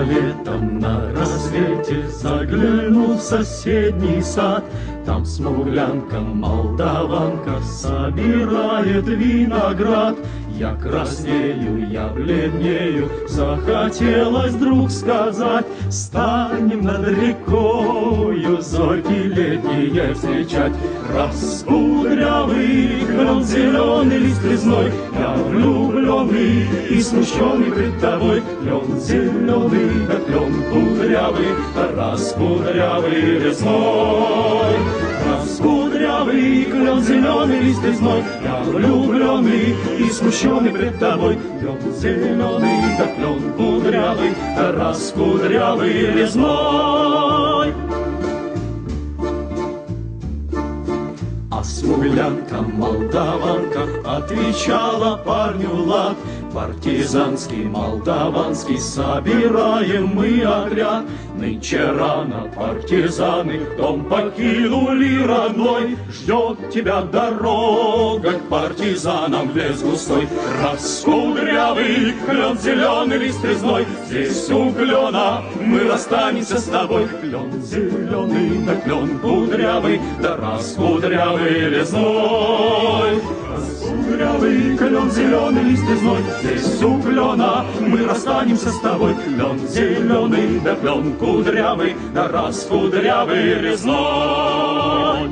летом на рассвете заглянул в соседний сад. Там смуглянка-молдаванка собирает виноград. Я краснею, я бледнею, захотелось вдруг сказать: станем над рекою зорьки летние встречать. Раскудрявый клен, зеленый лист резной, я влюбленный и смущенный пред тобой. Клен зеленый, да клен кудрявый, да раскудрявый резной. Раскудрявый клен, зеленый лист резной, я влюбленный и смущенный пред тобой. Клен зеленый, да клен кудрявый, да раскудрявый резной. А смуглянка-молдаванка отвечала парню лад: партизанский, молдаванский, собираем мы отряд. Нынче рано партизаны дом покинули родной. Ждет тебя дорога к партизанам в лес густой. Раскудрявый клен, зеленый лист резной, здесь у клена мы расстанемся с тобой. Клен зеленый, да клен кудрявый, да раскудрявый резной. Раскудрявый клен, зеленый лист резной, здесь у клена мы расстанемся с тобой. Клен зеленый, да клен кудрявый, да раскудрявый резной.